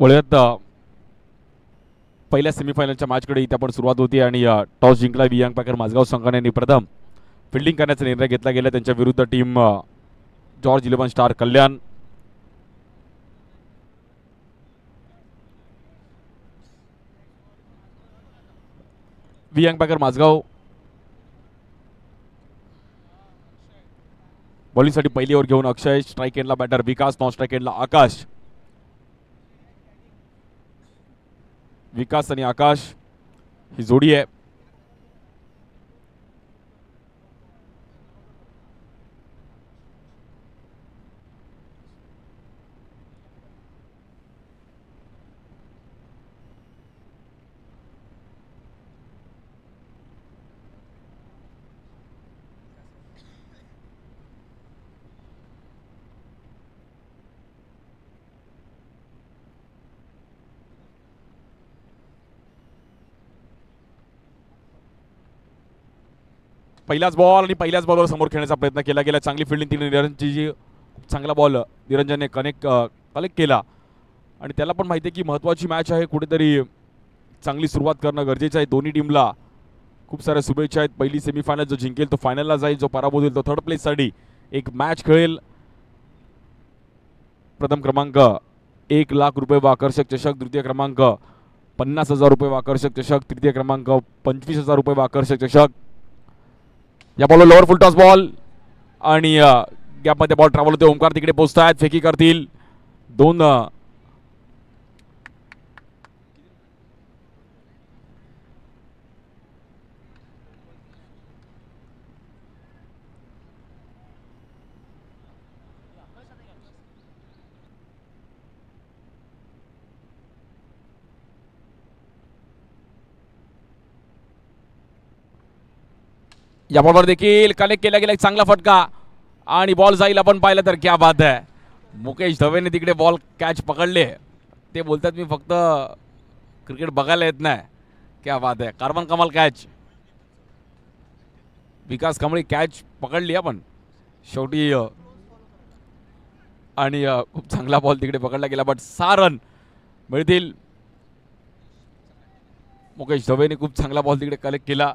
वळूयात पहिल्या सेमीफायनलच्या मॅचकडे इथे आपण सुरुवात होती आणि टॉस जिंकला वियांग पॅकर माझगाव संघाने प्रथम फिल्डिंग करण्याचा निर्णय घेतला गेला त्यांच्या विरुद्ध टीम जॉर्ज 11 स्टार कल्याण. वियांग पॅकर माझगाव बॉलिंगसाठी पहिली ओव्हर घेऊन अक्षय, स्ट्राईक एंडला बॅटर विकास, नॉन स्ट्राईक एंडला आकाश. विकास आणि आकाश ही जोडी आहे. पहिलाच बॉल आणि पहिल्याच बॉलवर समोर खेळण्याचा प्रयत्न केला गेला. चांगली फिल्डिंग निरंजनची जी चांगला बॉल निरंजनने कलेक्ट केला आणि त्याला पण माहिती आहे की महत्त्वाची मॅच आहे, कुठेतरी चांगली सुरुवात करणं गरजेचं आहे. दोन्ही टीमला खूप साऱ्या शुभेच्छा आहेत. पहिली सेमीफायनल जो जिंकेल तो फायनलला जाईल, जो पराभूत होईल तो थर्ड प्लेससाठी एक मॅच खेळेल. प्रथम क्रमांक 1 लाख रुपये व आकर्षक चषक, द्वितीय क्रमांक 50,000 रुपये व आकर्षक चषक, तृतीय क्रमांक 25,000 रुपये व आकर्षक चषक. या बॉलवर लोअर फुल टॉस बॉल आणि गॅपमध्ये बॉल ट्रॅव्हल होते. ओमकार तिकडे पोहोचतायत, फेकी करतील. दोन या बॉलवर देखील कनेक्ट केला गेला एक चांगला फटका आणि बॉल जाईल. आपण पाहिलं तर क्या बात आहे, मुकेश धवेने तिकडे बॉल कॅच पकडले. ते बोलतात मी फक्त क्रिकेट बघायला येत नाही. क्या बात आहे, कार्बन कमाल कॅच. विकास कांबळे कॅच पकडली आपण शेवटी आणि खूप चांगला बॉल तिकडे पकडला गेला, बट 6 रन मिळतील. मुकेश धवेने खूप चांगला बॉल तिकडे कलेक्ट केला.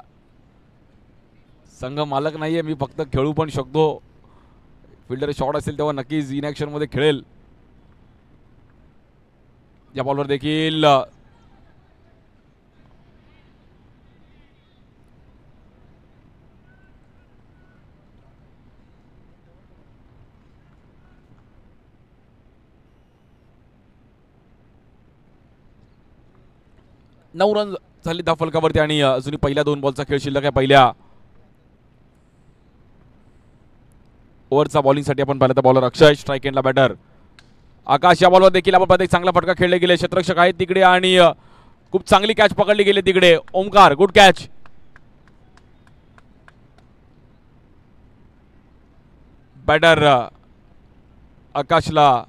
संघ मालक नाहीये, मी फक्त खेळू पण शकतो. फिल्डर शॉट असेल तेव्हा नक्कीच इन ॲक्शन मध्ये खेळेल. या बॉलवर देखील नऊ रन झाली दहा फलकावरती आणि अजूनही पहिल्या 2 बॉलचा खेळ शिल्लक आहे. पहिल्या ओव्हरचा बॉलिंगसाठी आपण पाहिलं तर बॉलर अक्षय, स्ट्राईक एंडला बॅटर आकाश. या बॉलवर देखील आपण एक चांगला फटका खेळले गेले. क्षेत्ररक्षक आहेत तिकडे आणि खूप चांगली कॅच पकडली गेली तिकडे. Omkar good catch. बॅटर आकाशला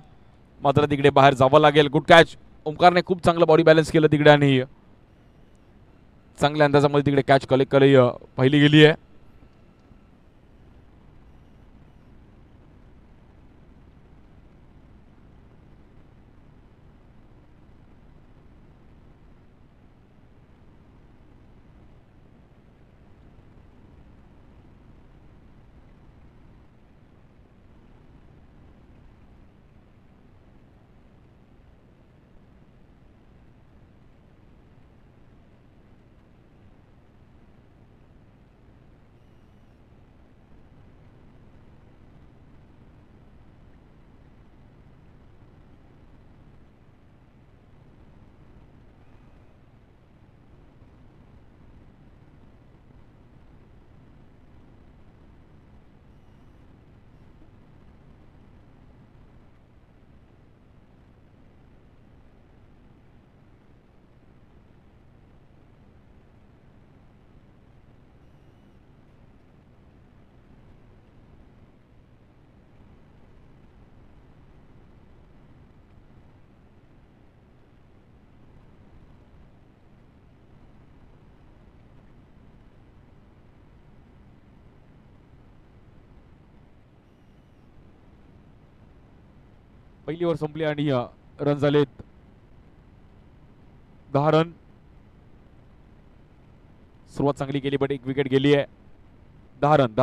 मात्र तिकडे बाहेर जावं लागेल. Good catch. ओमकारने खूप चांगलं बॉडी बॅलन्स केलं तिकडे आणि चांगल्या अंदाजामध्ये तिकडे कॅच कलेक्ट पाहिली गेली आहे. पहिली ओव्हर संपली आणि रन झालेत 10 रन. सुरुवात चांगली केली बट एक विकेट गेली आहे. 10 रन.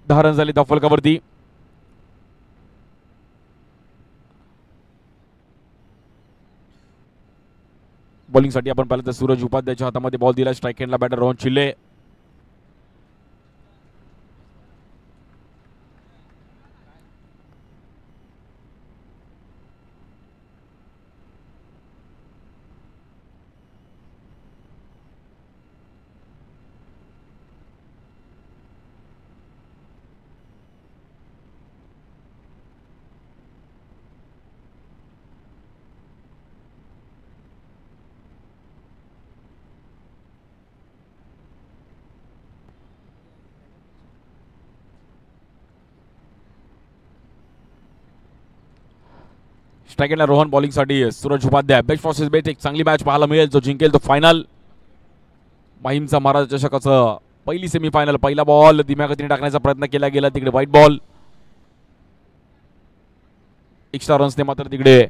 10 रन झाले धाव फलकावरती. बॉलिंगसाठी आपण पाहिलं तर सूरज उपाध्यायच्या हातामध्ये बॉल दिला. स्ट्राईक एंडला बॅटर रोहन चिल्ले. स्ट्राईक रोहन बॉलिंगसाठी सूरज उपाध्याय. बेस्ट वर्सेस बेस्ट एक चांगली मॅच पाहायला मिळेल. जो जिंकेल तो फायनल. माहीमचा महाराज चषकाचं पहिली सेमीफायनल. पहिला बॉल धीम्या गतीने टाकण्याचा प्रयत्न केला गेला. तिकडे व्हाईट बॉल. एक्स्ट्रा रन्सने मात्र तिकडे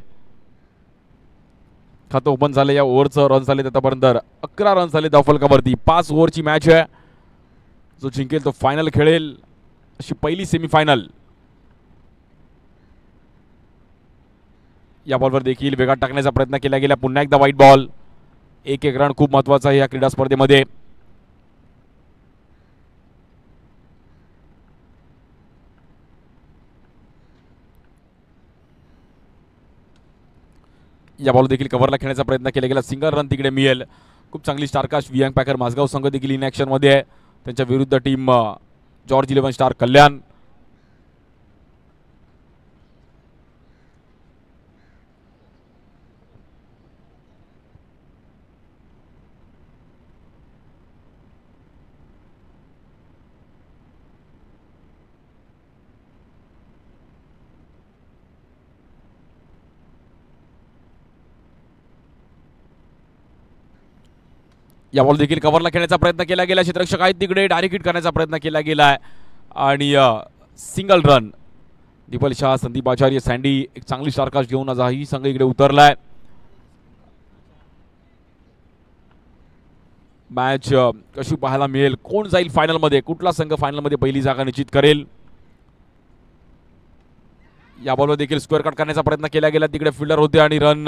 खातं ओपन झाले. या ओव्हरचं रन झाले आतापर्यंत 11 रन झाले धावफलकावरती. 5 ओव्हरची मॅच आहे. जो जिंकेल तो फायनल खेळेल. अशी पहिली सेमीफायनल. या बॉलवर देखील वेगात टाकण्याचा प्रयत्न केला गेला. पुन्हा एकदा व्हाईट बॉल. एक रन खूप महत्वाचा आहे या क्रीडा स्पर्धेमध्ये. या बॉल देखील कव्हरला खेळण्याचा प्रयत्न केला गेला. सिंगल रन तिकडे मिळेल. खूप चांगली स्टारकास्ट वियांग पॅकर माझगाव संघ देखील इन ॲक्शन मध्ये आहे. त्यांच्या विरुद्ध टीम जॉर्ज 11 स्टार कल्याण. या बॉल देखील कव्हरला खेळण्याचा प्रयत्न केला गेला. क्षेत्ररक्षक आहेत तिकडे. डायरेक्ट हिट करण्याचा प्रयत्न केला गेला आहे आणि single run. Deepal Shah, Sandeep Acharya, Sandy एक चांगली स्टारकास्ट घेऊन आज ही संघ इकडे उतरलाय. मॅच कशी पाहायला मिळेल. कोण जाईल फायनलमध्ये. कुठला संघ फायनलमध्ये पहिली जागा निश्चित करेल. या बॉलवर देखील स्क्वेअर कट करण्याचा प्रयत्न केला गेला. तिकडे फिल्डर होते आणि रन.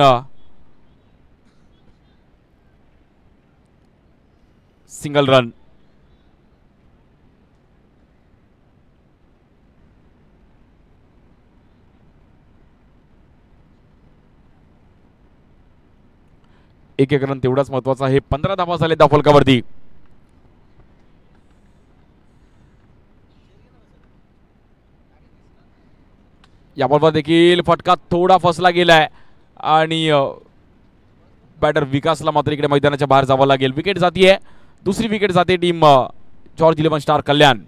Single run. एक रन तेवढाच महत्वाचा आहे. 15 धावा झाले धाव फलकावरती. या बॉलवर देखील फटका थोडा फसला गेलाय आणि बॅटर विकासला मात्र इकडे मैदानाच्या बाहेर जावं लागेल. विकेट जातीये. दुसरी विकेट जाते टीम जॉर्ज 11 स्टार कल्याण.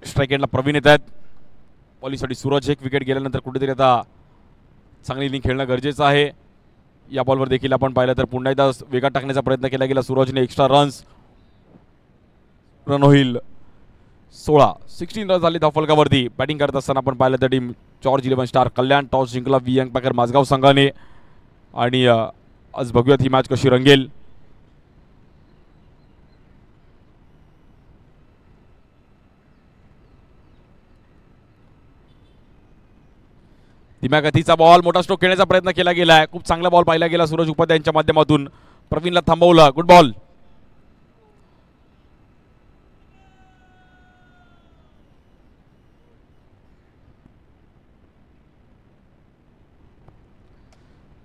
स्ट्राईक एंडला प्रवीण येत आहेत. बॉलिंगसाठी सूरज. एक विकेट गेल्यानंतर कुठेतरी आता चांगली इनिंग खेळणं गरजेचं आहे. या बॉलवर देखील आपण पाहिलं तर पुन्हा एकदा वेगात टाकण्याचा प्रयत्न केला गेला. सूरजने एक्स्ट्रा रन्स. रन होईल 16 रन झाले धाव फलकावरती. बॅटिंग करत असताना आपण पाहिलं तर टीम जॉर्ज 11 स्टार कल्याण टॉस जिंकला वियांग पॅकर माझगाव संघाने आणि आज बघूयात ही मॅच कशी रंगेल. धीम्या गतीचा बॉल, मोठा स्ट्रोक खेळण्याचा प्रयत्न केला गेलाय. खूप चांगला बॉल पाहिला गेला सूरज उपाध्यायांच्या माध्यमातून. प्रवीणला थांबवलं. Good ball.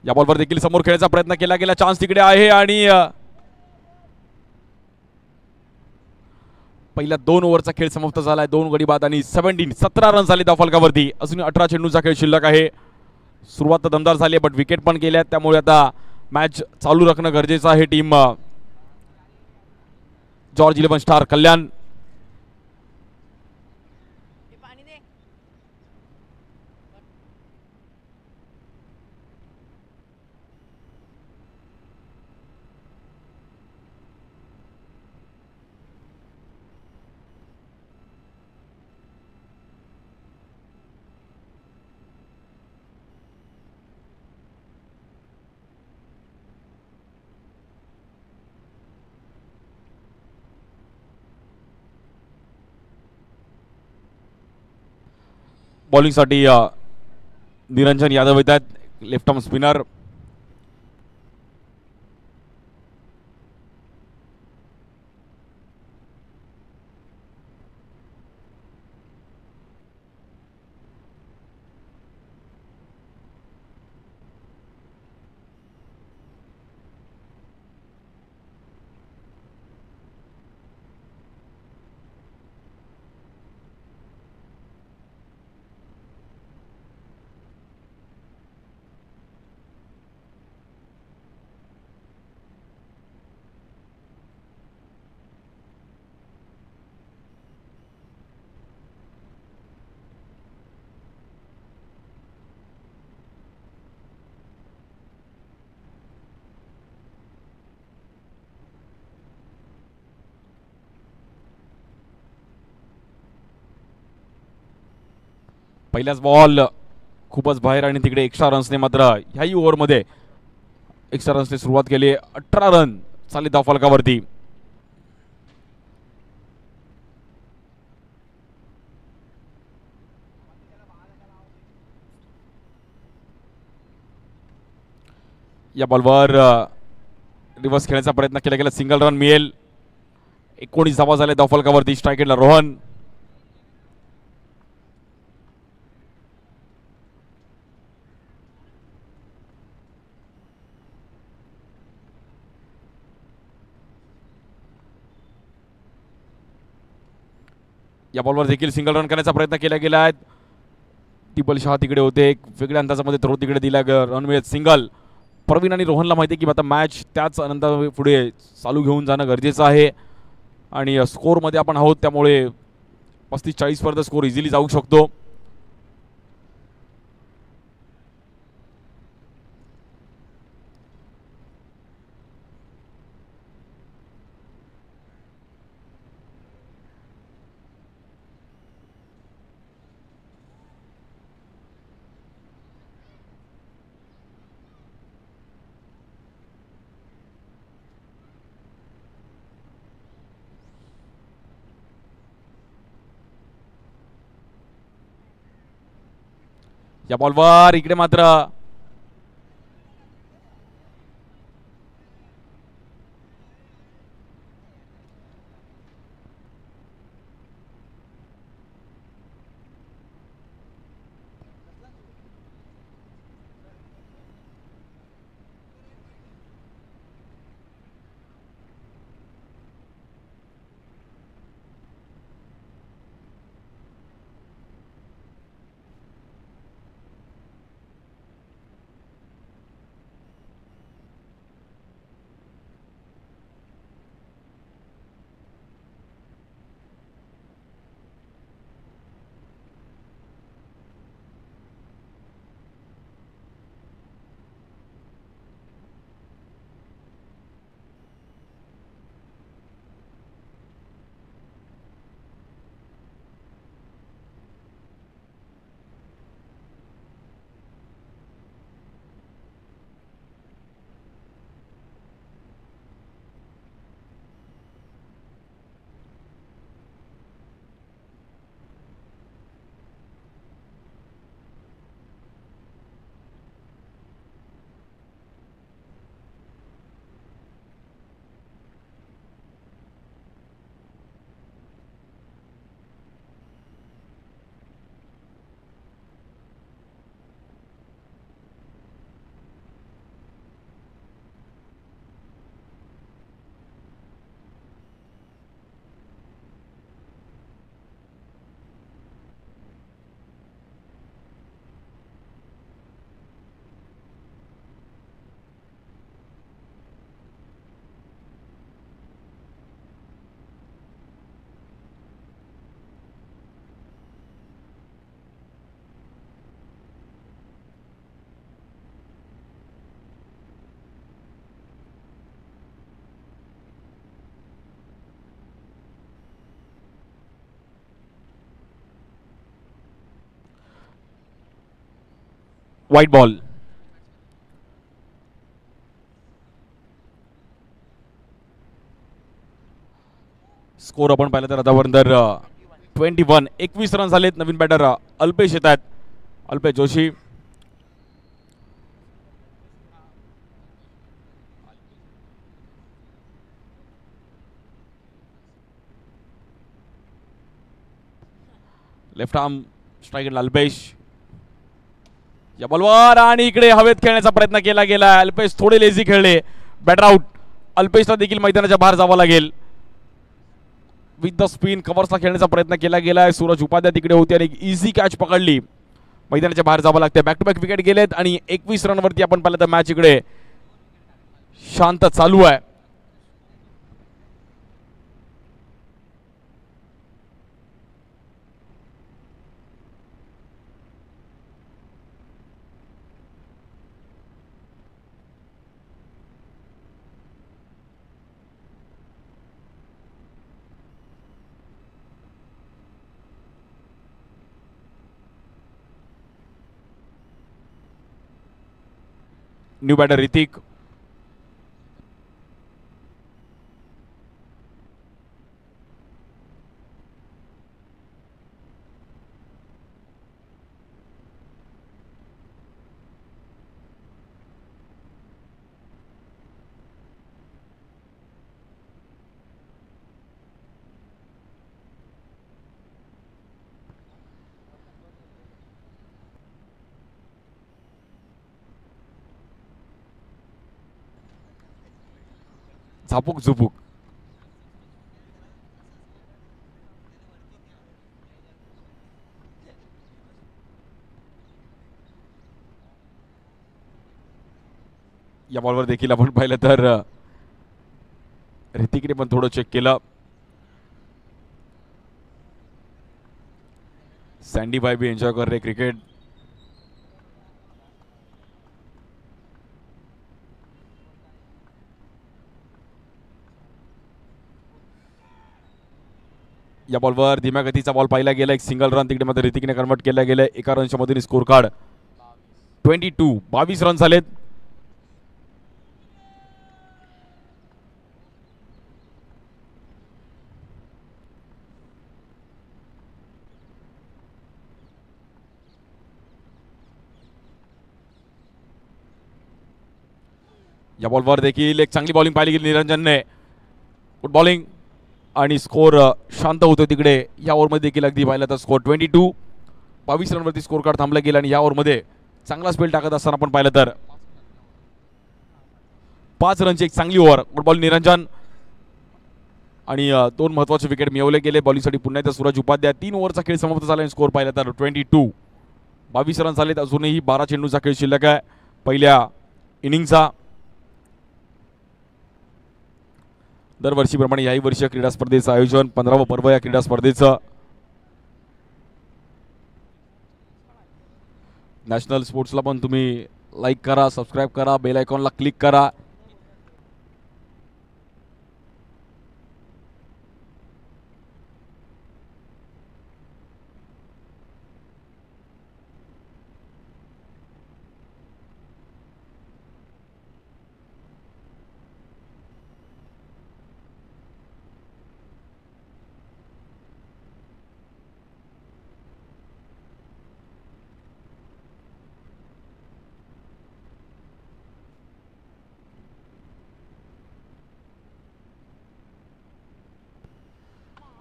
या बॉलवर देखील समोर खेळण्याचा प्रयत्न केला गेला. चान्स तिकडे आहे आणि पहिल्या 2 ओव्हरचा खेळ समाप्त झालाय. 2 गडी बाद आणि 17 रन झाले धावफलकावरती. अजून 18 चेंडूचा खेळ शिल्लक आहे. सुरुवात तर दमदार झाली आहे, बट विकेट पण गेल्या, त्यामुळे आता मॅच चालू राखणं गरजेचं आहे. टीम जॉर्ज 11 स्टार कल्याण. बॉलिंगसाठी निरंजन यादव येत आहेत, लेफ्ट आर्म स्पिनर. पहिल्याच बॉल खूपच बाहेर आणि तिकडे एक्स्ट्रा रन्सने मात्र ह्याही ओव्हरमध्ये एक्स्ट्रा रन्सने सुरुवात केली. 18 रन चालले धावफलकावरती. या बॉलवर रिव्हर्स खेळण्याचा प्रयत्न केला गेला. सिंगल रन मिळेल. 19 धावा झाले धावफलकावरती. स्ट्राईक एंडला रोहन. या बॉलवर देखील सिंगल रन करण्याचा प्रयत्न केला गेला आहे. टिपल शहा तिकडे होते. एक वेगळ्या अंदाजामध्ये थ्रो तिकडे दिला. रन मिळत सिंगल. प्रवीण आणि रोहनला माहिती आहे की आता मॅच त्याच आनंदा पुढे चालू घेऊन जाणं गरजेचं आहे आणि स्कोरमध्ये आपण आहोत, त्यामुळे 35-40 पर्यंत स्कोर इझिली जाऊ शकतो. या बॉलवर इकडे मात्र व्हाईट बॉल. स्कोर आपण पाहिलं तर आतापर्यंत 21. 21 रन झालेत. नवीन बॅटर अल्पेश येत आहेत. Alpesh Joshi. Left arm striker Alpesh या बॉलवर आणि इकडे हवेत खेळण्याचा प्रयत्न केला गेला. अल्पेश थोडे लेझी खेळले. Batter out. अल्पेशला देखील मैदानाच्या बाहेर जावं लागेल. विथ द स्पिन कव्हर्सला खेळण्याचा प्रयत्न केला गेलाय. सूरज उपाध्याय तिकडे होते आणि इझी कॅच पकडली. मैदानाच्या बाहेर जावं लागते. बॅक टू बॅक विकेट गेलेत आणि 21 रनवरती आपण पाहिलं तर मॅच इकडे शांत चालू आहे. New batter Hrithik. झापूक झुपूक. या बॉलवर देखील आपण पाहिलं तर ऋतिकने पण थोडं चेक केलं. सॅन्डी भाई भी एंजॉय कर रहे क्रिकेट. या बॉलवर धीम्या गतीचा बॉल पाहिला गेला. एक सिंगल रन तिकडे मध्ये ऋतिकने कन्वर्ट केला गेलाय. एका रनच्या मधून स्कोर कार्ड 22. 22 रन झालेत. या बॉलवर देखील एक चांगली बॉलिंग पाहिली गेली निरंजनने. गुड बॉलिंग आणि स्कोर शांत होतो तिकडे. या ओव्हरमध्ये देखील अगदी पाहिलं तर स्कोर 22. 22 रनवरती स्कोर कार्ड थांबला गेला आणि या ओव्हरमध्ये चांगला स्पेल टाकत असताना आपण पाहिलं तर 5 रनची एक चांगली ओव्हर. गुड बॉल निरंजन आणि 2 महत्त्वाचे विकेट मिळवले गेले. बॉलिंगसाठी पुन्हा एकदा सूरज उपाध्याय. 3 ओव्हरचा खेळ समाप्त झाला आणि स्कोर पाहिला तर 22. 22 रन झालेत. अजूनही 12 चेंडूचा खेळ शिल्लक आहे पहिल्या इनिंगचा. दरवर्षीप्रमाणे याही वर्षी क्रीडा स्पर्धेचं आयोजन 15वं पर्व या क्रीडा स्पर्धेचं. नॅशनल स्पोर्ट्सला पण तुम्ही लाईक करा, सबस्क्राईब करा, बेल आयकॉनला क्लिक करा.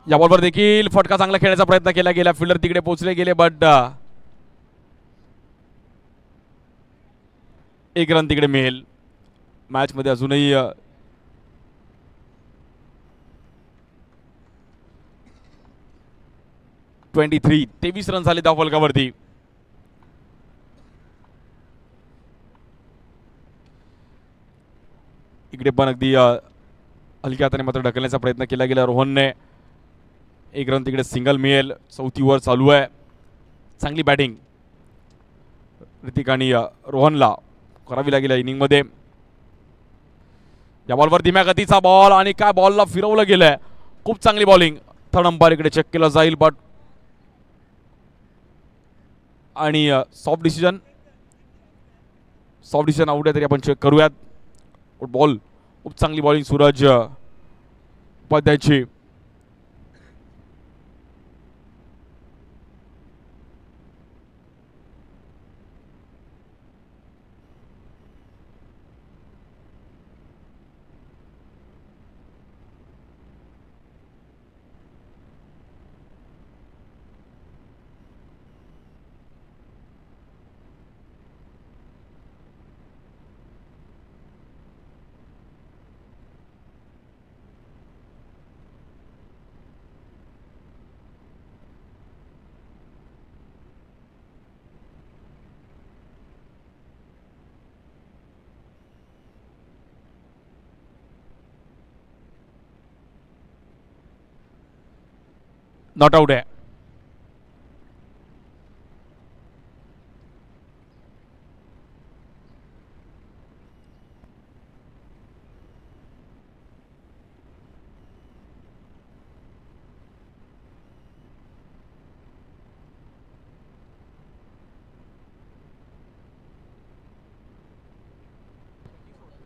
या बॉलवर देखील फटका चांगला खेळण्याचा प्रयत्न केला गेला. फिल्डर तिकडे पोहोचले गेले बट एक रन तिकडे मिळेल. मॅच मध्ये अजूनही 23 रन झाले धाव फलकावरती. इकडे पण अगदी हलक्या हाताने मात्र ढकलण्याचा प्रयत्न केला गेला रोहनने. एक रन तिकडे सिंगल मिळेल. 4थी ओव्हर चालू आहे. चांगली बॅटिंग ऋतिक आणि रोहनला करावी लागेल इनिंग मध्ये. या बॉलवर धीम्या गतीचा बॉल आणि काय बॉलला फिरवलं गेलंय. खूप चांगली बॉलिंग. थर्ड अंपायर इकडे चेक केला जाईल बट आणि soft decision. Soft decision out आहे तरी आपण चेक करूयात. बॉल खूप चांगली बॉलिंग सूरज उपाध्यायची. नॉट आउट आहे.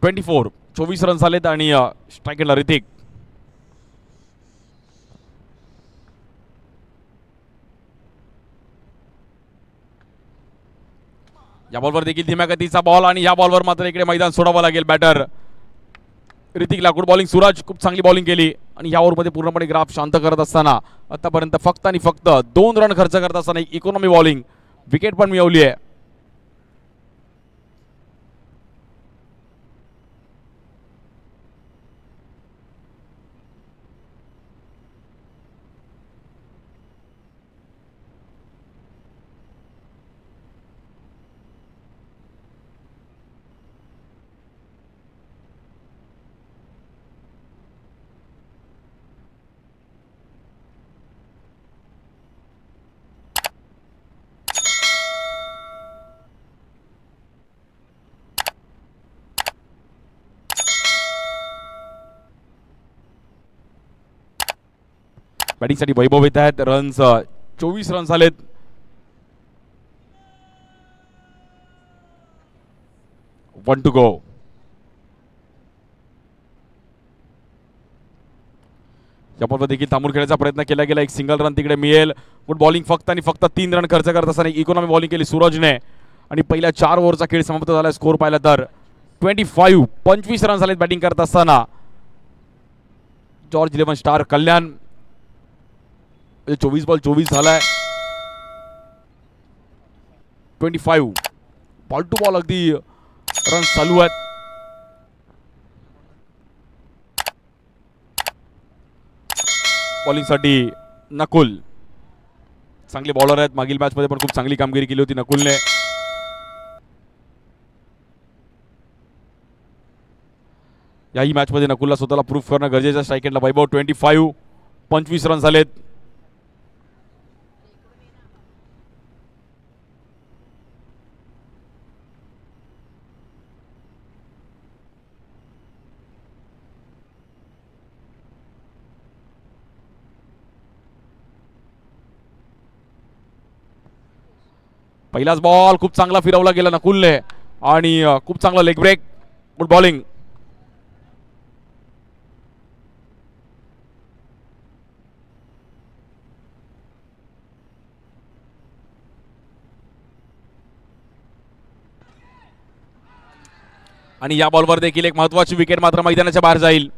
ट्वेंटी 24 रन्स आलेत आणि स्ट्राईकला ऋतिक. या बॉलवर देखील धीम्या गतीचा बॉल आणि या बॉलवर मात्र इकडे मैदान सोडावं लागेल. बॅटर ऋतिकला गुड बॉलिंग. सूरज खूप चांगली बॉलिंग केली आणि या ओव्हरमध्ये पूर्णपणे ग्राफ शांत करत असताना आतापर्यंत फक्त आणि फक्त 2 रन खर्च करत असताना इकॉनॉमी बॉलिंग विकेट पण मिळवली आहे. बॅटिंगसाठी वैभव येत आहेत. रन्स 24 रन्स आलेत. One two go. या बॉलवर देखील थांबून खेळायचा प्रयत्न केला गेला. एक सिंगल रन तिकडे मिळेल. गुड बॉलिंग फक्त आणि फक्त 3 रन खर्च करत असताना इकॉनॉमी बॉलिंग केली सूरजने आणि पहिल्या 4 ओव्हरचा खेळ समाप्त झाला. स्कोर पाहिला तर 25 रन्स आलेत बॅटिंग करत असताना. जॉर्ज 11 स्टार कल्याण 24 बॉल 24 झालाय. 25 बॉल टू बॉल अगदी रन चालू आहेत. बॉलिंगसाठी नकुल चांगले बॉलर आहेत. मागील मॅच मध्ये पण खूप चांगली कामगिरी केली होती नकुलने. याही मॅच मध्ये नकुलला स्वतःला प्रूफ करणं गरजेचं. स्ट्राईक वैभव 25 रन झालेत. पहिलाच बॉल खूप चांगला फिरवला गेला नकुलने आणि खूप चांगला लेग ब्रेक. Good bowling. आणि या बॉलवर देखील एक महत्वाची विकेट मात्र मैदानाच्या बाहेर जाईल.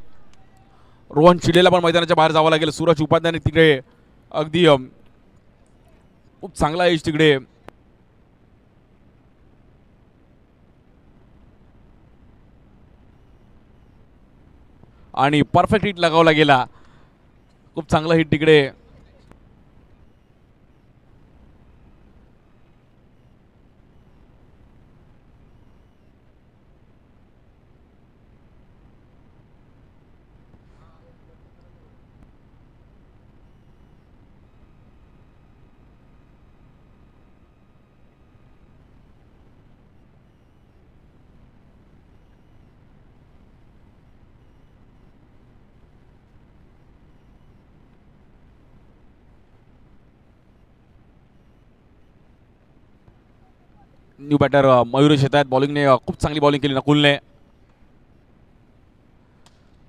रोहन चिलेला पण मैदानाच्या बाहेर जावं लागेल. सूरज उपाध्यायने तिकडे अगदी खूप चांगला एज तिकडे आणि परफेक्ट हिट लगावला गेला. खूप चांगला हिट तिकडे. न्यू बॅटर मयुरेश येत आहेत बॉलिंगने. खूप चांगली बॉलिंग केली नकुलने.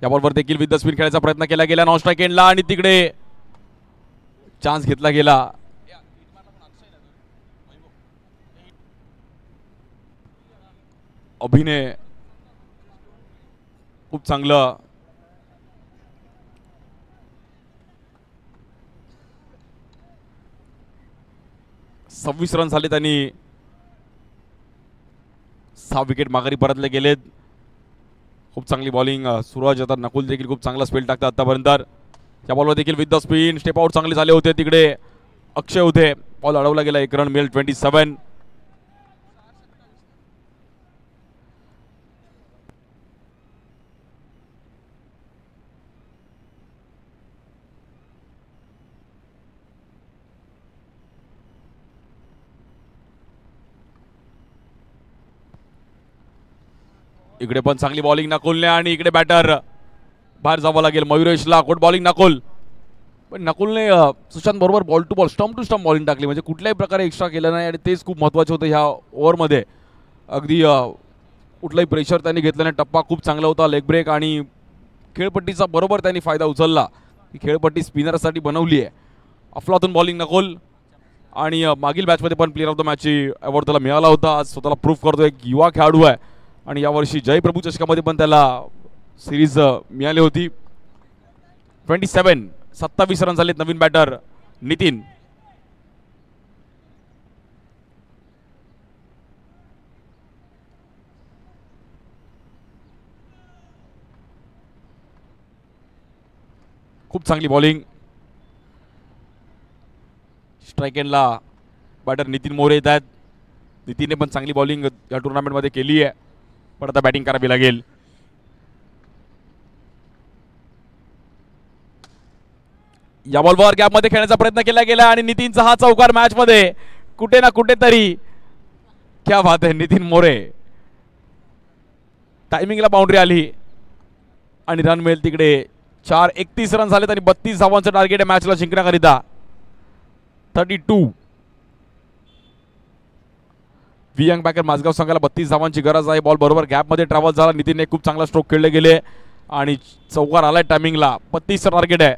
या बॉलवर देखील विथ द स्पिन खेळायचा प्रयत्न केला गेला नॉन स्ट्राईक एंडला आणि तिकडे चान्स घेतला गेला. अभिनय खूप चांगलं. सव्वीस रन झाले त्यांनी. 6 विकेट माघारी परतले गेलेत. खूप चांगली बॉलिंग सूरज. आता नकुल देखील खूप चांगला स्पेल टाकतात आतापर्यंत. त्या बॉलवर देखील with the spin step out चांगले झाले होते. तिकडे अक्षय होते. बॉल अडवला गेला. 1 रन मिळेल. 27. इकडे पण चांगली बॉलिंग नकुलने आणि इकडे बॅटर बाहेर जावं लागेल मयुरेशला. Good bowling Nakul. पण नकुलने सुशांत बरोबर ball to ball stump to stump bowling टाकली. म्हणजे कुठल्याही प्रकारे एक्स्ट्रा केलं नाही आणि तेच खूप महत्त्वाचं होतं ह्या ओव्हरमध्ये. अगदी कुठलाही प्रेशर त्यांनी घेतलं नाही. टप्पा खूप चांगला होता. लेग ब्रेक आणि खेळपट्टीचा बरोबर त्यांनी फायदा उचलला. ही खेळपट्टी स्पिनरसाठी बनवली आहे. अफलातून बॉलिंग नकुल. आणि मागील मॅचमध्ये पण प्लेअर ऑफ द मॅचची अवॉर्ड त्याला मिळाला होता. आज स्वतःला प्रूफ करतो. एक युवा खेळाडू आहे आणि यावर्षी जयप्रभू चषकामध्ये पण त्याला सिरीज मिळाली होती. 27. 27 रन झालेत. नवीन बॅटर नितीन. खूप चांगली बॉलिंग. स्ट्राईक एंडला बॅटर नितीन मोरे येत आहेत. नितीनने पण चांगली बॉलिंग या टुर्नामेंटमध्ये केली आहे. पण आता बॅटिंग करावी लागेल. या बॉलवर गॅपमध्ये खेळण्याचा प्रयत्न केला गेला आणि नितीनचा हा चौकार मॅचमध्ये कुठे ना कुठेतरी. क्या बात आहे. नितीन मोरे. टायमिंगला बाउंड्री आली आणि रन मिळेल तिकडे. 4:31 रन झालेत आणि 32 धावांचं टार्गेट आहे मॅचला जिंकण्याकरिता. 32. वियंग बॅकर माझगाव संघाला 32 धावांची गरज आहे. बॉल बरोबर गॅपमध्ये ट्रॅव्हल झाला. नितीनने खूप चांगला स्ट्रोक खेळले गेले आणि चौकार आलाय टायमिंगला. 32 टार्गेट आहे.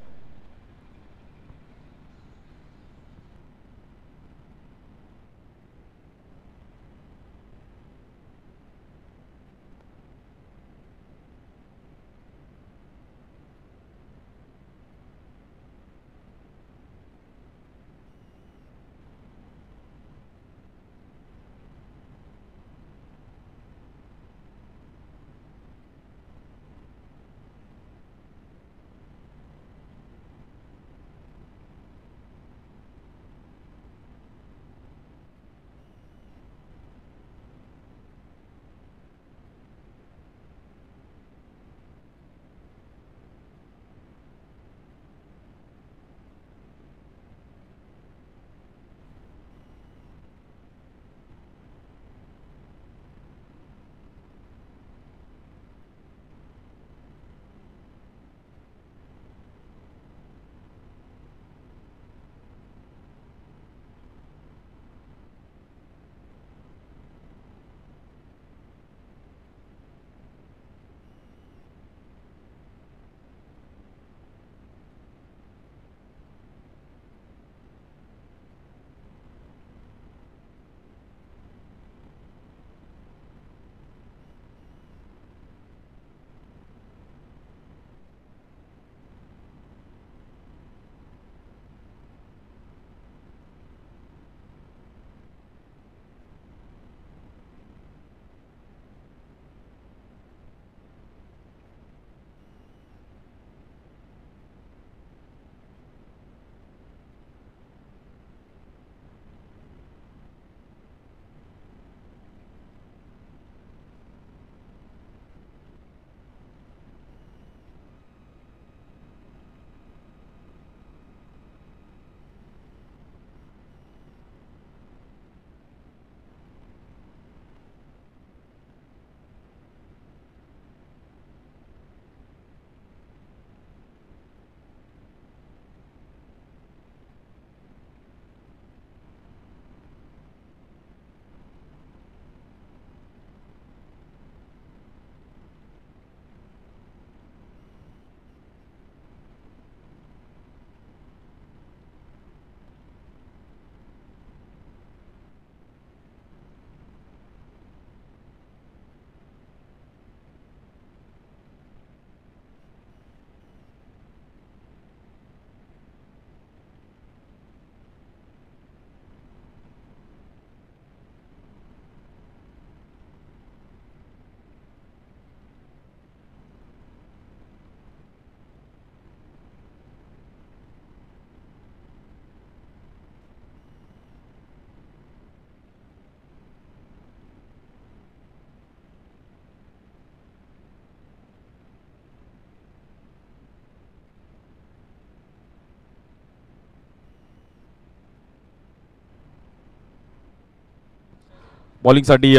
बॉलिंगसाठी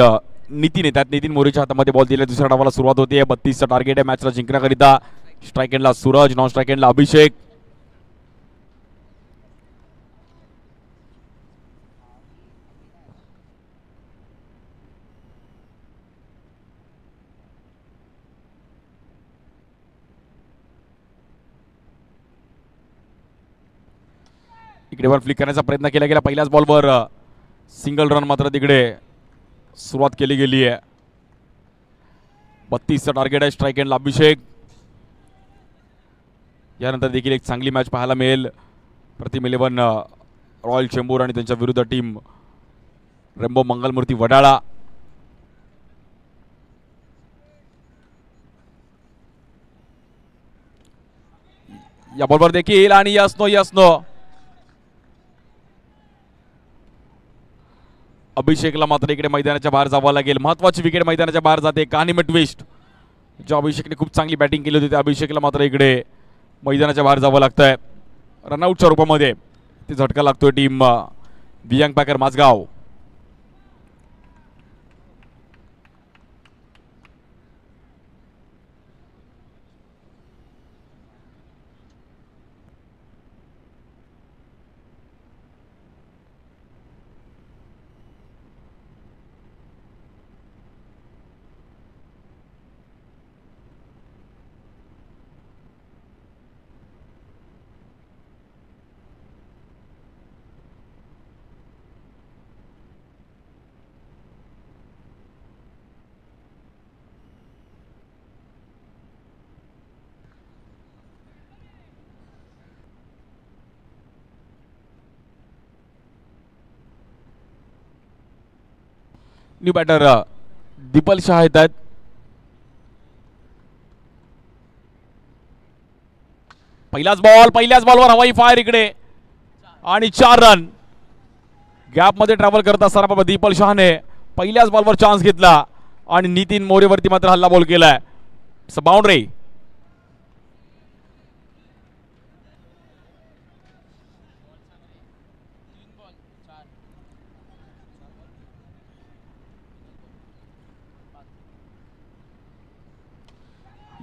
नितीन येतात. नितीन मोरेच्या हातामध्ये बॉल दिला. दुसऱ्या डावाला सुरुवात होते. 32चं टार्गेट आहे मॅचला जिंकण्याकरिता. स्ट्राईक एंडला सूरज, नॉन स्ट्राईक एंडला अभिषेक. इकडे वर फ्लिक करण्याचा प्रयत्न केला गेला. पहिल्याच बॉलवर सिंगल रन मात्र तिकडे सुरुवात केली गेली आहे. 32चं टार्गेट आहे. स्ट्राईक एंडला अभिषेक. यानंतर देखील एक चांगली मॅच पाहायला मिळेल. प्रतिम 11 रॉयल चेंबूर आणि त्यांच्या विरुद्ध टीम रेम्बो मंगलमूर्ती वडाळा. या बॉलवर देखील आणि यस नो अभिषेकला मात्र इकडे मैदानाच्या बाहेर जावं लागेल. महत्वाची विकेट मैदानाच्या बाहेर जाते. कहाणी में ट्विस्ट. जो अभिषेकने खूप चांगली बॅटिंग केली होती त्या अभिषेकला मात्र इकडे मैदानाच्या बाहेर जावं लागतंय. रनआउटच्या रूपामध्ये ते झटका लागतोय टीम वियांग पॅकर माझगाव. न्यू बॅटर दीपल शाह येतात. पहिल्याच बॉलवर हवाई फायर इकडे आणि 4 रन. गॅप मध्ये ट्रॅव्हल करत असताना दीपल शहाने पहिल्याच बॉलवर चान्स घेतला आणि नितीन मोरेवरती मात्र हल्ला बॉल केलाय. बाउंड्री.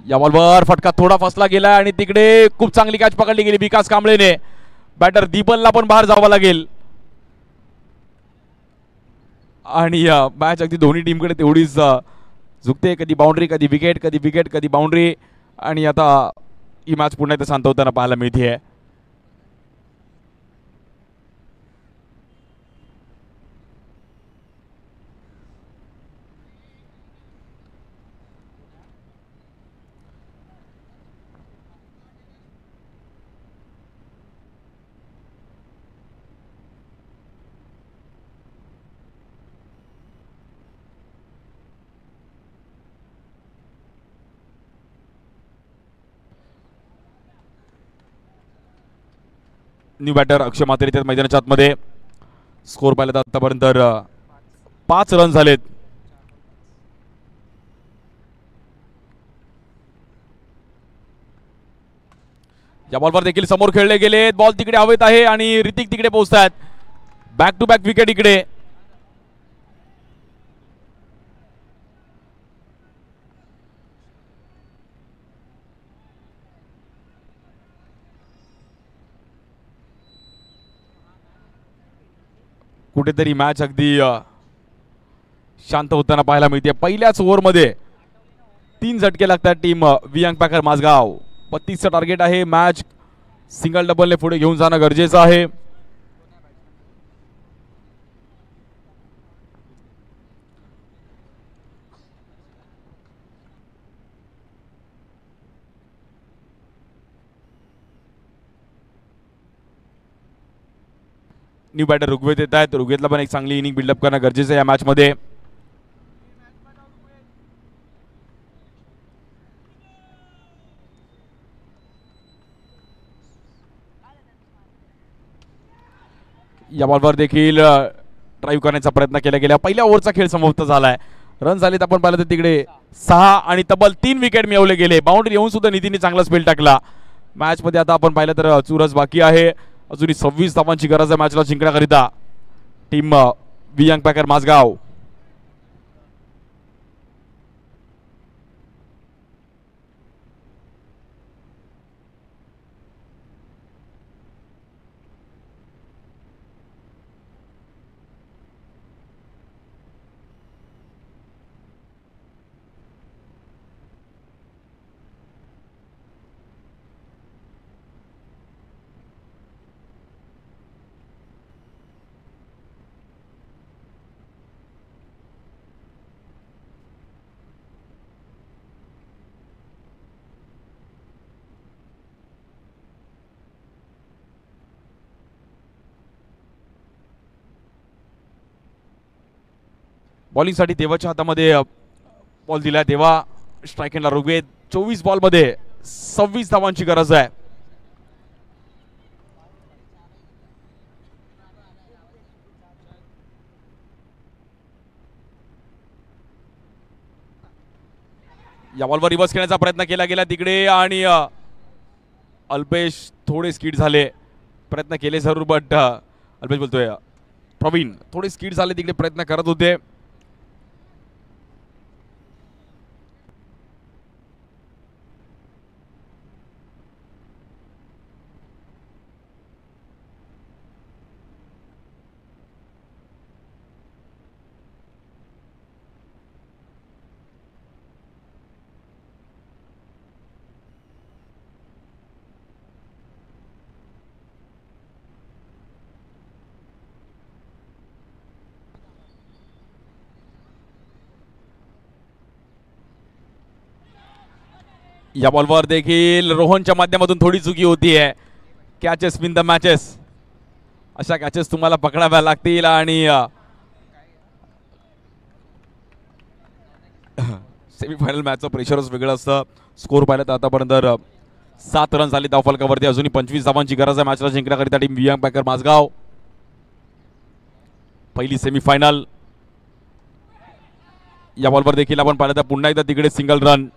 या बॉलवर फटका थोडा फसला गेला आणि तिकडे खूप चांगली कॅच पकडली गेली विकास कांबळेने. बॅटर दीपलला पण बाहेर जावं लागेल आणि मॅच अगदी दोन्ही टीमकडे तेवढीच झुकते. कधी बाउंड्री कधी विकेट कधी बाउंड्री आणि आता ही मॅच पुन्हा एकदा शांत होताना पाहायला मिळते. न्यू बॅटर अक्षय मात्रे त्या मैदानाच्या आतमध्ये. स्कोर पाहिला तर आतापर्यंत 5 रन झालेत. या बॉलवर देखील समोर खेळले गेले. बॉल तिकडे हवेत आहे आणि ऋतिक तिकडे पोहोचतात. बॅक टू बॅक विकेट इकडे. कुठेतरी मॅच अगदी शांत होताना पाहायला मिळते. पहिल्याच ओव्हरमध्ये 3 झटके लागतात टीम वियांग पॅकर माझगाव. 32चं टार्गेट आहे. मॅच सिंगल डबलने पुढे घेऊन जाणं गरजेचं आहे. न्यू बॅटर ऋग्वेद येत आहेत. ऋग्वेदला पण एक चांगली इनिंग बिल्डअप करणं गरजेचं आहे या मॅच मध्ये. या बॉलवर देखील ड्राईव्ह करण्याचा प्रयत्न केला गेला. पहिल्या ओव्हरचा खेळ समाप्त झालाय. रन झालेत आपण पाहिलं तर तिकडे 6 आणि तब्बल 3 विकेट मिळवले गेले. बाउंड्री येऊन सुद्धा नितीनने चांगला स्पेल टाकला. मॅच मध्ये आता आपण पाहिलं तर चुरस बाकी आहे. अजूनही 26 धावांची गरज आहे मॅचला जिंकण्याकरिता टीम वियांग पॅकर माझगाव. बॉलिंगसाठी देवाच्या हातामध्ये बॉल दिला. देवा स्ट्राईक एंडला ऋग्वेद. 24 बॉलमध्ये 26 धावांची गरज आहे. या बॉलवर रिव्हर्स खेळण्याचा प्रयत्न केला गेला तिकडे आणि अल्पेश थोडे स्किड झाले. प्रयत्न केले जरूर बट अल्पेश बोलतोय प्रवीण थोडे स्किड झाले तिकडे, प्रयत्न करत होते. या बॉलवर देखील रोहनच्या माध्यमातून थोडी चुकी होतीये. Catches win the matches. अशा कॅचेस तुम्हाला पकडाव्या लागतील आणि सेमीफायनल मॅचचं प्रेशरच वेगळं असतं. स्कोर पाहिलं तर आतापर्यंत 7 रन झाले धावफलकावरती. अजूनही 25 धावांची गरज आहे मॅचला जिंकण्याकरिता टीम वियांग पॅकर माझगाव. पहिली सेमीफायनल. या बॉलवर देखील आपण पाहिलं तर पुन्हा एकदा तिकडे सिंगल रन.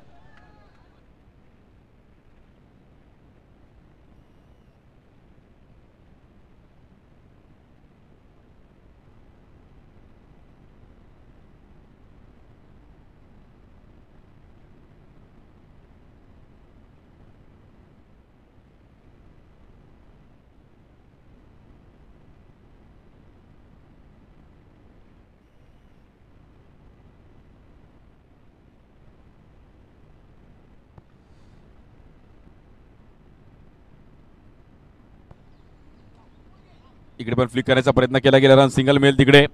इकडे पण फ्लिक करायचा प्रयत्न केला गेला. रन सिंगल मिळेल तिकडे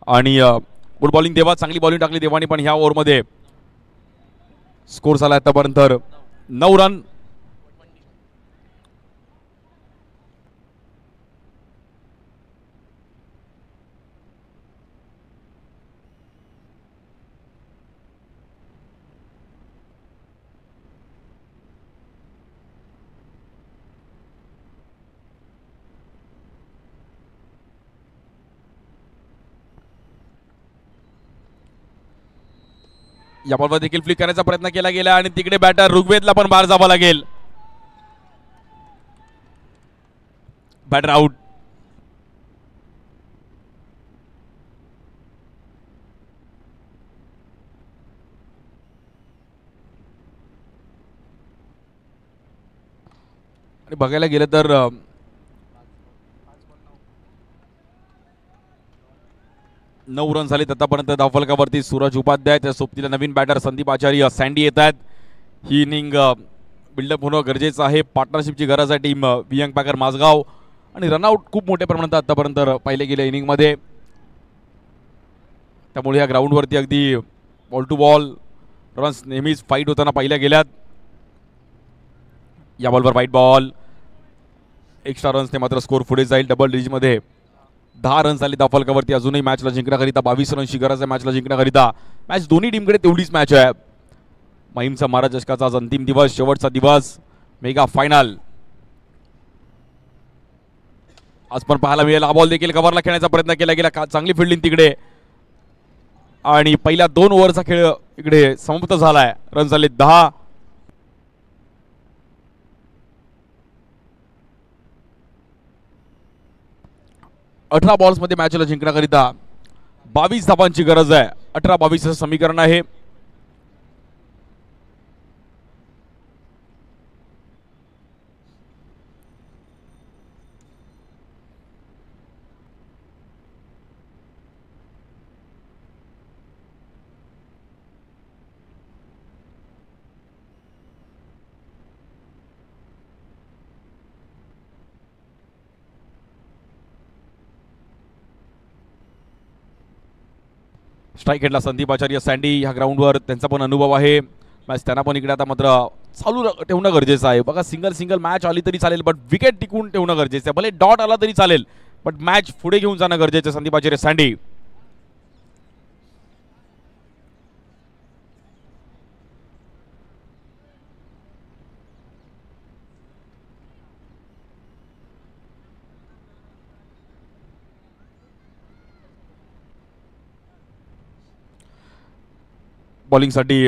आणि गुड बॉलिंग देवा. चांगली बॉलिंग टाकली देवानी पण ह्या ओव्हरमध्ये. स्कोर झाला आतापर्यंत 9 रन. या बॉलवर देखील फ्लिक करण्याचा प्रयत्न केला गेला आणि तिकडे बॅटर ऋग्वेदला पण बाहेर जावं लागेल. Batter out. आणि बघायला गेलं तर 9 रन झाले आतापर्यंत धावफलकावरती. सूरज उपाध्याय त्या सोबतीला नवीन बॅटर संदीप आचार्य सँडी येत आहेत. ही इनिंग बिल्डअप होणं गरजेचं आहे. पार्टनरशिपची गरज आहे टीम वियांग पॅकर माझगाव. आणि रनआउट खूप मोठ्या प्रमाणात आतापर्यंत पाहिले गेले इनिंगमध्ये. त्यामुळे या ग्राउंडवरती अगदी बॉल टू बॉल रन्स नेहमीच फाईट होताना पाहिल्या गेल्यात. या बॉलवर वाईट बॉल. एक्स्ट्रा रन्सने मात्र स्कोर पुढे जाईल. डबल डिजिटमध्ये 10 रन झाले धावफलकावरती. अजूनही मॅचला जिंकण्याकरिता 22 रनची गरज आहे मॅचला जिंकण्याकरिता. मॅच दोन्ही टीमकडे तेवढीच मॅच आहे. महिमचा महाराज चषकाचा आज अंतिम दिवस, शेवटचा दिवस, मेगा फायनल आज पण पाहायला मिळेल. हा बॉल देखील कव्हरला खेळण्याचा प्रयत्न केला गेला. चांगली फिल्डिंग तिकडे आणि पहिल्या 2 ओव्हरचा खेळ इकडे समाप्त झालाय. रन झाले 10. अठरा बॉल्समध्ये मॅचला जिंकण्याकरिता 22 धावांची गरज आहे. 18-22 समीकरण आहे. Strike हेडला Sandeep Acharya sandy. ह्या ग्राउंडवर त्यांचा पण अनुभव आहे. मॅच त्यांना पण इकडे आता मात्र चालू ठेवणं गरजेचं आहे. बघा सिंगल मॅच आली तरी चालेल बट विकेट टिकून ठेवणं गरजेचं आहे. भले डॉट आला तरी चालेल बट मॅच पुढे घेऊन जाणं गरजेचं आहे. संदीप आचार्य सँडी. बॉलिंगसाठी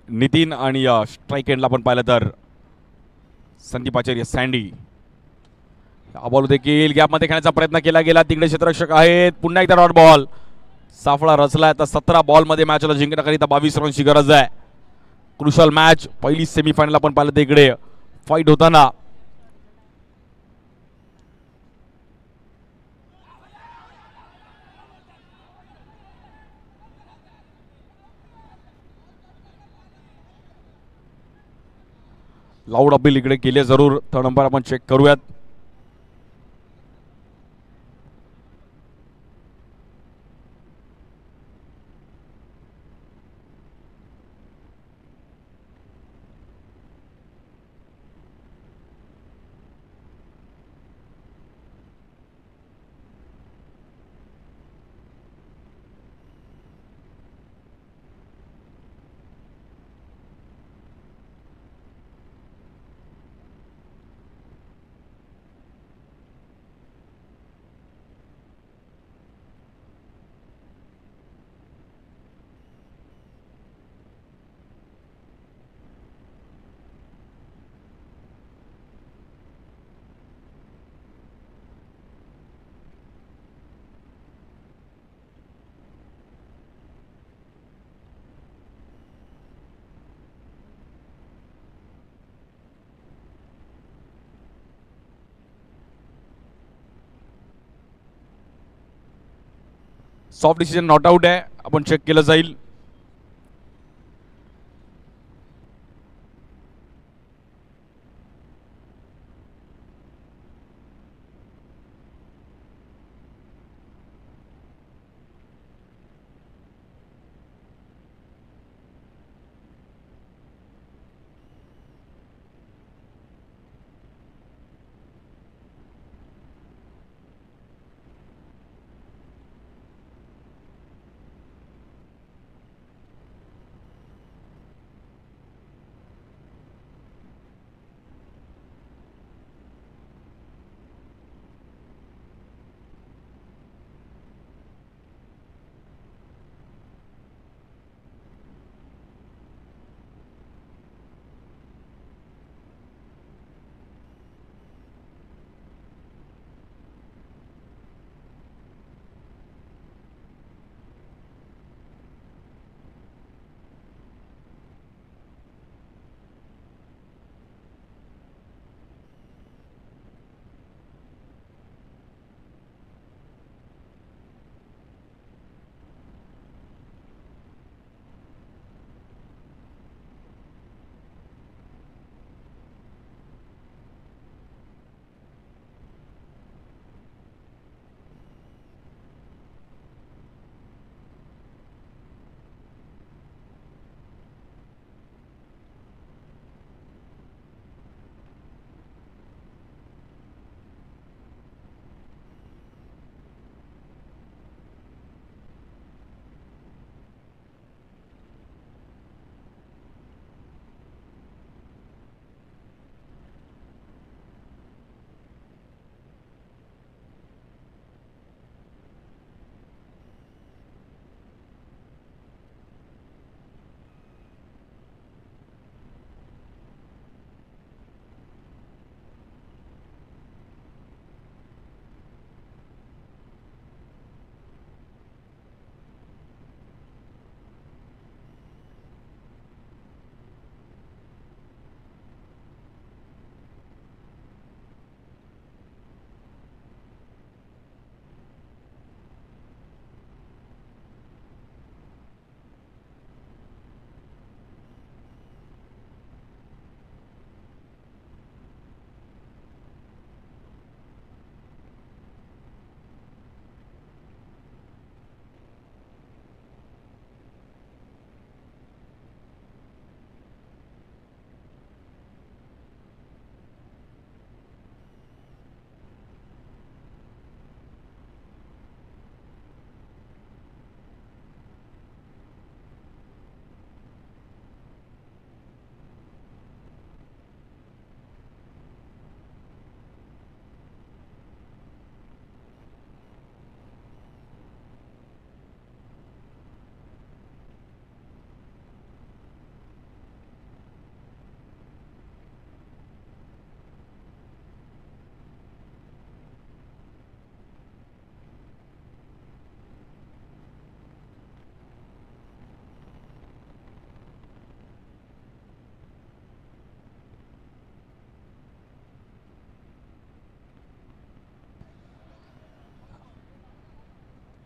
नितीन आणि स्ट्राईक एंडला आपण पाहिलं तर संदीप आचार्य सँडी. हा बॉल देखील गॅपमध्ये खेळण्याचा प्रयत्न केला गेला. तिकडे क्षेत्ररक्षक आहेत. पुन्हा एकदा डॉट बॉल. साफळा रचलाय. आता 17 बॉलमध्ये मॅचला जिंकण्याकरिता 22 रनची गरज आहे. Crucial match. पहिली सेमीफायनल आपण पाहिलं तिकडे फाईट होताना. लाऊड अपील इकडे केले जरूर. थर्ड नंबर आपण चेक करूयात. सॉफ्ट डिसिजन नॉट आउट आहे. आपण चेक केलं जाईल.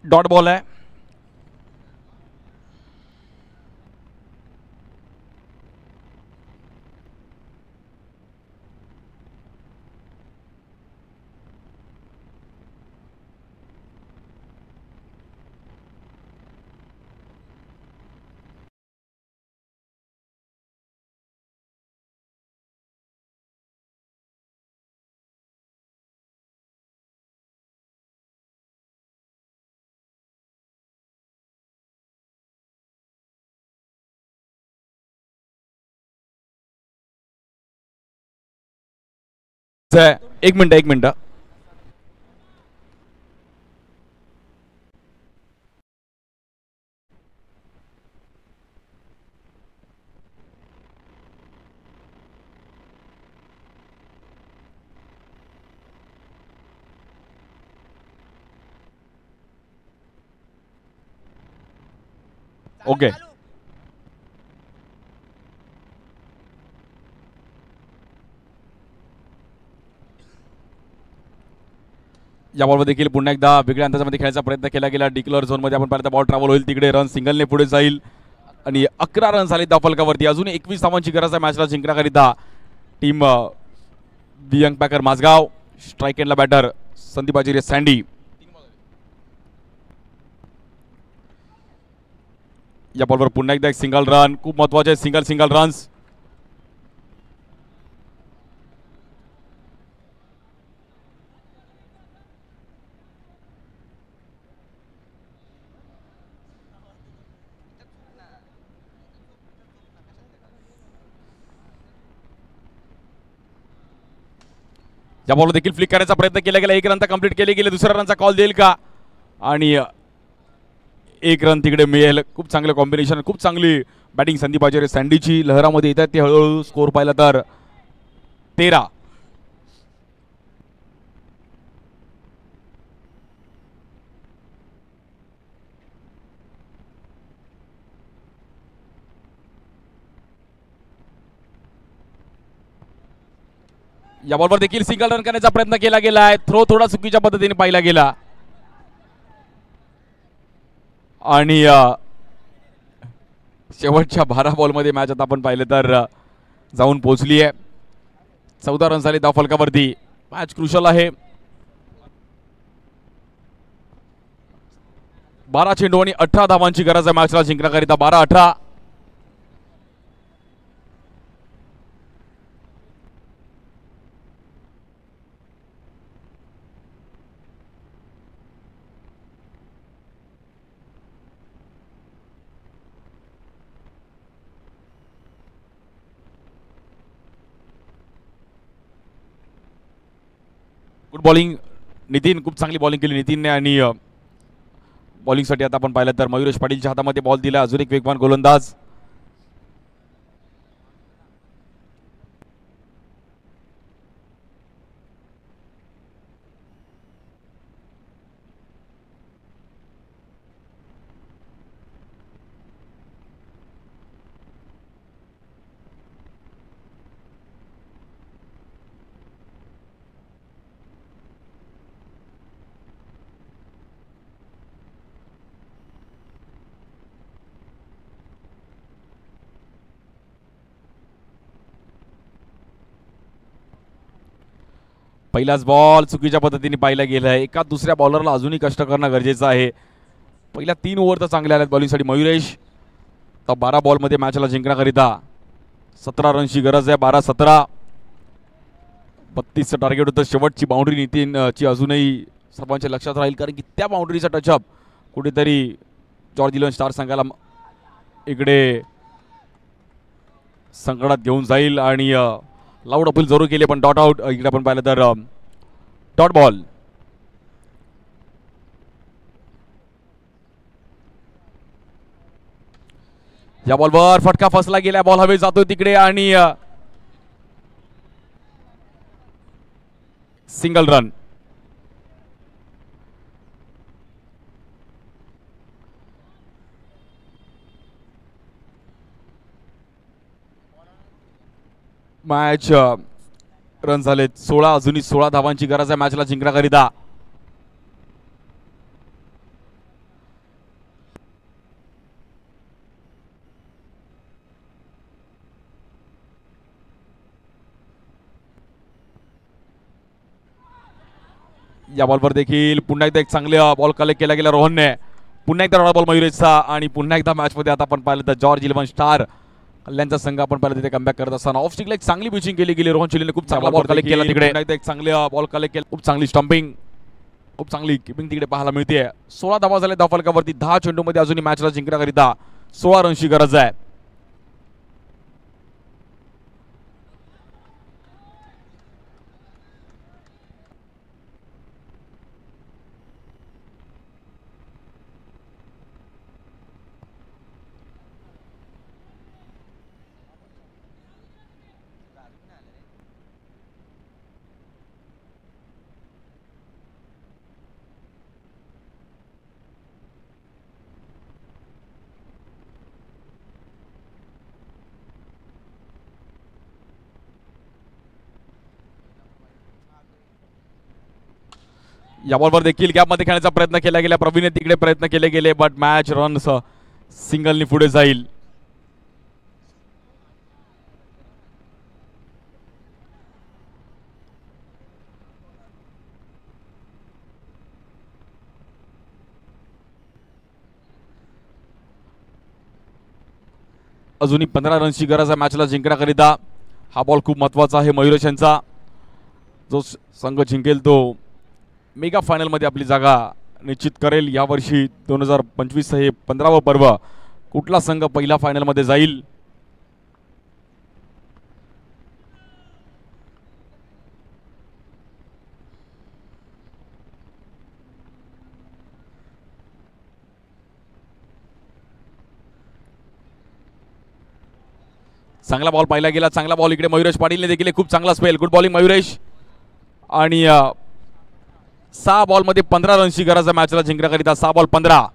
डॉट बॉल आहे. एक मिनिट. ओके. या बॉलवर देखील पुन्हा एकदा वेगळ्या अंदाजामध्ये खेळायचा प्रयत्न केला गेला. डिक्लर झोनमध्ये आपण पाहिलं बॉल ट्रॅव्हल होईल तिकडे रन सिंगलने पुढे जाईल आणि 11 रन झाले त्या फलकावरती. अजून 21 धावांची गरज आहे मॅचला जिंकण्याकरिता. टीम दी यंग पॅकर माझगाव. स्ट्राईक एंडला बॅटर संदीप आचार्य सँडी. या बॉलवर पुन्हा एकदा एक सिंगल रन. खूप महत्वाचे सिंगल रन्स. या बॉल देखील फ्लिक करायचा प्रयत्न केला गेला. 1 रन कंप्लीट केले गेले. दुसऱ्या रनचा कॉल देईल का? आणि 1 रन तिकडे मिळेल. खूप चांगलं कॉम्बिनेशन. खूप चांगली बॅटिंग संदीप आचार्य सँडीची. लहरामध्ये येतात ते हळूहळू. स्कोर पाहिला तर 13. या बॉलवर देखील सिंगल रन करण्याचा प्रयत्न केला गेला आहे. थ्रो थोडा चुकीच्या पद्धतीने पाहिला गेला आणि शेवटच्या 12 बॉलमध्ये मॅच आता आपण पाहिलं तर जाऊन पोहोचली आहे. 14 रन झाले धाव फलकावरती. मॅच क्रुशल आहे. 12 चेंडू आणि 18 धावांची गरज आहे मॅचला जिंकण्याकरिता. 12-18. Good bowling Nitin. खूप चांगली बॉलिंग केली नितीनने. आणि बॉलिंगसाठी आता आपण पाहिलं तर मयुरेश पाटीलच्या हातामध्ये बॉल दिला. अजून एक वेगवान गोलंदाज. पहिलाच बॉल चुकीच्या पद्धतीने पाहिला गेला आहे. एका दुसऱ्या बॉलरला अजूनही कष्ट करणं गरजेचं आहे. पहिल्या 3 ओव्हर तर चांगल्या आल्यात बॉलिंगसाठी मयुरेश. तर 12 बॉलमध्ये मॅचला जिंकण्याकरिता 17 रनची गरज आहे. 12-17. 32चं टार्गेट होतं. शेवटची बाउंड्री नितीनची अजूनही सर्वांच्या लक्षात राहील, कारण की त्या बाउंड्रीचा टचअप कुठेतरी जॉर्ज इलेव्हन स्टार संघाला इकडे संकटात घेऊन जाईल. आणि लाऊड अपील जरूर केली पण डॉट आउट. इकडे आपण पाहिलं तर डॉट बॉल. या बॉलवर फटका फसला गेला. बॉल हवे जातोय तिकडे आणि सिंगल रन. मॅच रन झालेत 16. अजूनही 16 धावांची गरज आहे मॅचला जिंकण्याकरिता. या बॉलवर देखील पुन्हा एकदा एक चांगले बॉल कलेक्ट केला गेला रोहनने. पुन्हा एकदा रॉड बॉल मयुरेशचा आणि पुन्हा एकदा मॅचमध्ये आता आपण पाहिलं तर जॉर्ज 11 स्टार कल्याणचा संघ आपण पाहिलं तिथे कमबॅक करत असताना ऑफ स्टिकला एक चांगली पिचिंग केली गेली. रोहन चिलीने खूप चांगला बॉल कलेक्ट केला तिकडे. पुन्हा एकदा एक चांगले बॉल कलेक्ट केला. खूप चांगली स्टंपिंग, खूप चांगली किपिंग तिकडे पाहायला मिळते. 16 धावा झाले धावफलकावरती. 10 चेंडूमध्ये अजूनही मॅचला जिंकण्याकरिता 16 रनची गरज आहे. या बॉलवर देखील गॅपमध्ये खेळण्याचा प्रयत्न केला गेला. प्रवीणने तिकडे प्रयत्न केले गेले बट मॅच रन्स सिंगलनी पुढे जाईल. अजूनही 15 रनची गरज आहे मॅचला जिंकण्याकरिता. हा बॉल खूप महत्त्वाचा आहे मयुरेश यांचा. जो संघ जिंकेल तो मेगा फायनलमध्ये आपली जागा निश्चित करेल. यावर्षी 2025 हे 15वं पर्व. कुठला संघ पहिला फायनलमध्ये जाईल चांगला बॉल पाहिला गेला. चांगला बॉल इकडे मयुरेश पाटीलने देखील खूप चांगला स्पेल. Good bowling Mayuresh. आणि 6 बॉलमध्ये 15 रनची गरज आहे मॅचला जिंकण्याकरिता. 6 बॉल 15.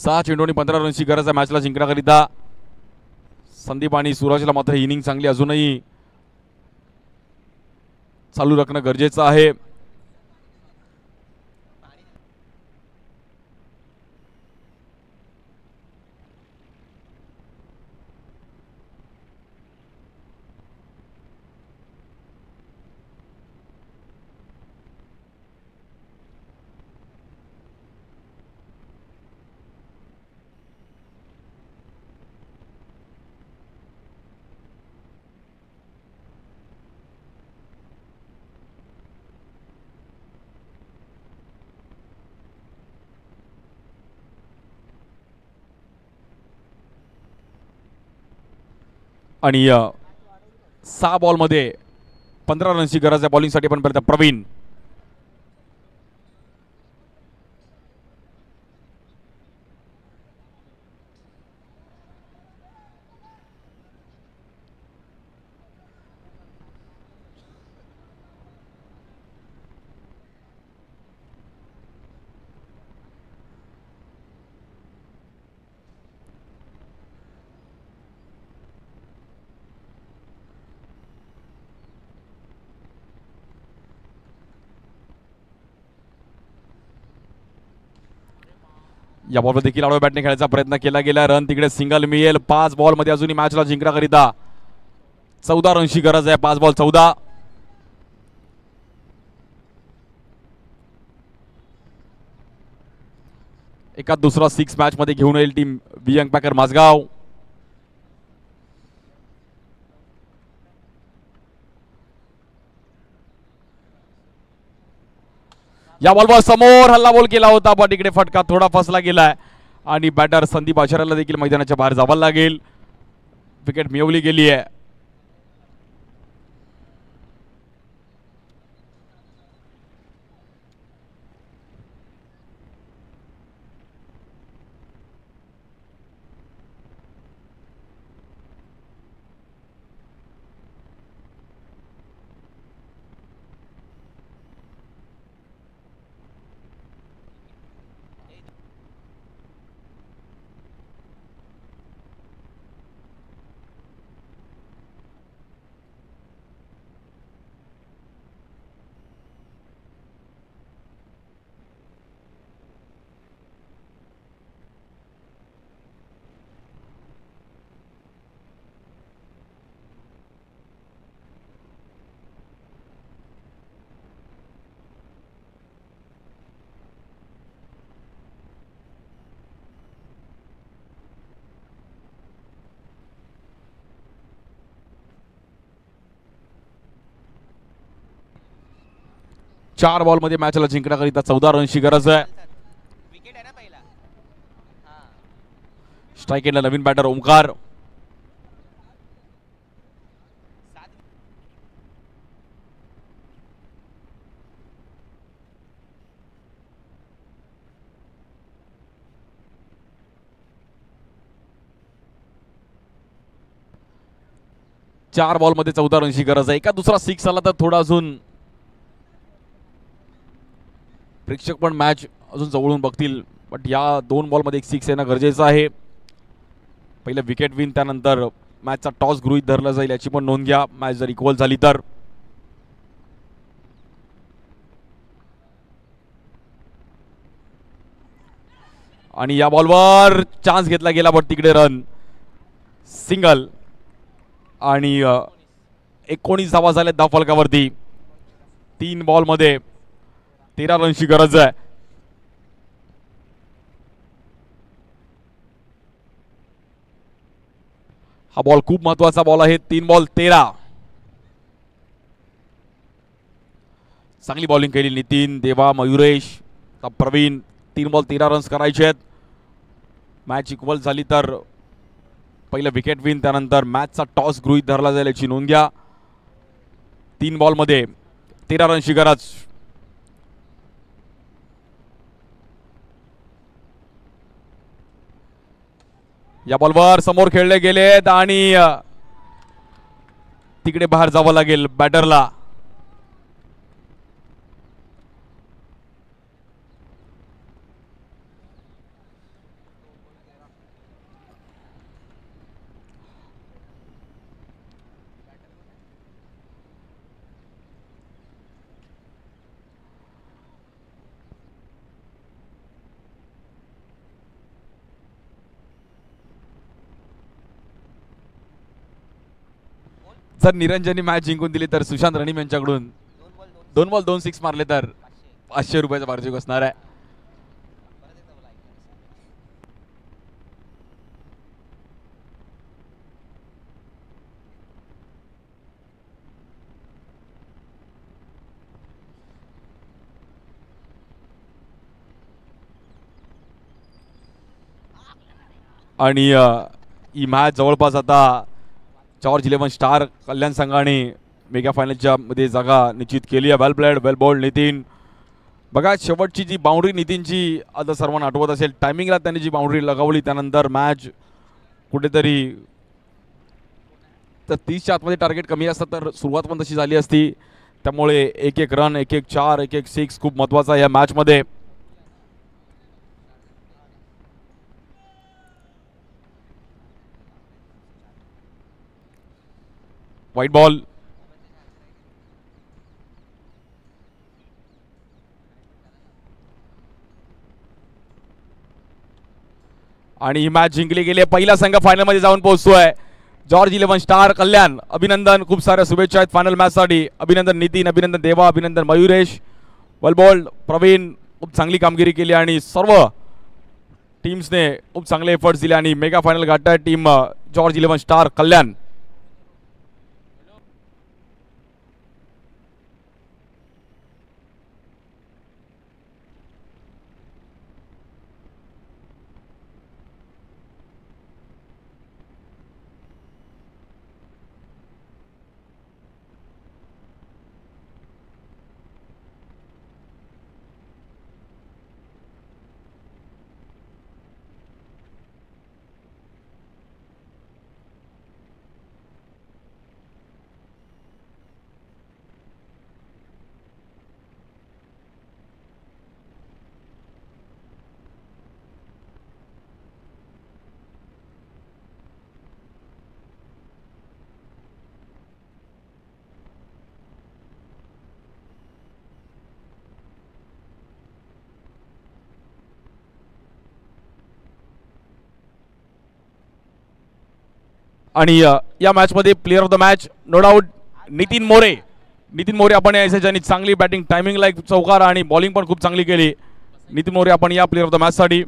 सहा चेंडूंनी 15 रनची गरज आहे मॅचला जिंकण्याकरिता. संदीप आणि सूरजला मात्र इनिंग चांगली अजूनही चालू राखणं गरजेचं आहे. आणि 6 बॉलमध्ये 15 रनची गरज आहे बॉलिंगसाठी पण पर्यंत प्रवीण. या बॉलवर देखील आडव्या बॅटने खेळायचा प्रयत्न केला गेला. रन तिकडे सिंगल मिळेल. 5 बॉलमध्ये अजूनही मॅचला जिंकण्याकरिता 14 रनची गरज आहे. 5 बॉल 14. एकाच दुसरा 6 मॅच मध्ये घेऊन येईल टीम वियंग पॅकर माझगाव. या बॉलवर समोर हल्ला बॉल केला होता पण इकडे फटका थोडा फसला गेलाय आणि बॅटर संदीप आचार्याला देखील मैदानाच्या बाहेर जावं लागेल. विकेट मिळवली गेली आहे. 4 बॉलमध्ये मॅचला जिंकण्याकरिता 14 रनची गरज आहे. स्ट्राईक एंडला नवीन बॅटर ओमकार. चार बॉलमध्ये 14 रनची गरज आहे. एका दुसरा सिक्स आला तर थोडा अजून प्रेक्षक पण मॅच अजून जवळून बघतील. बट या 2 बॉलमध्ये एक सिक्स येणं गरजेचं आहे. पहिलं विकेट विन, त्यानंतर मॅचचा टॉस गृहीत धरला जाईल याची पण नोंद घ्या मॅच जर इक्वल झाली तर. आणि या बॉलवर चान्स घेतला गेला बट तिकडे रन सिंगल. आणि 19 धावा झाल्या 10 फलकावरती. 3 बॉलमध्ये 13 रनची गरज आहे. हा बॉल खूप महत्वाचा बॉल आहे. 3 बॉल 13. चांगली बॉलिंग केली नितीन, देवा, मयुरेश, प्रवीण. 3 बॉल 13 रन्स करायचे आहेत. मॅच इक्वल झाली तर पहिलं विकेट विन, त्यानंतर मॅचचा टॉस गृहीत धरला जाईल याची नोंद घ्या. 3 बॉलमध्ये 13 रनची गरज. या बॉलवर समोर खेळले गेलेत आणि तिकडे बाहेर जावं लागेल बॅटरला. जर निरंजननी मॅच जिंकून दिली तर सुशांत रणिम यांच्याकडून 2 बॉल 2 सिक्स मारले तर 500 रुपयाचा पारितोषिक असणार आहे. आणि ही मॅच जवळपास आता जॉर्ज 11 स्टार कल्याण संघाने मेगा फायनलच्या मध्ये जागा निश्चित केली आहे. Well played, well bowled Nitin. बघा शेवटची जी बाउंड्री नितीनची आता सर्वांना आठवत असेल. टायमिंगला त्यांनी जी बाउंड्री लगावली त्यानंतर मॅच कुठेतरी तर 30च्या आतमध्ये टार्गेट कमी असतं तर सुरुवात पण तशी झाली असती. त्यामुळे 1-1 रन, 1-1 4, 1-1 6 खूप महत्त्वाचा या मॅचमध्ये. White ball. आणि ही मॅच जिंकली गेली. पहिला संघ फायनल मध्ये जाऊन पोहोचतोय. जॉर्ज 11 स्टार कल्याण. अभिनंदन, खूप साऱ्या शुभेच्छा आहेत फायनल मॅच साठी. अभिनंदन नितीन, अभिनंदन देवा, अभिनंदन मयुरेश, वेल बॉल्ड प्रवीण. खूप चांगली कामगिरी केली आणि सर्व टीम्सने खूप चांगले एफर्ट्स दिले आणि मेगा फायनल गाठताय टीम जॉर्ज 11 स्टार कल्याण. आणि या मॅच मध्ये player of the match no doubt Nitin More. Nitin More आपण यायचे ज्यांनी चांगली बॅटिंग, टायमिंगला एक चौकार आणि बॉलिंग पण खूप चांगली केली. नितीन मोरे आपण या प्लेयर ऑफ द मॅच साठी.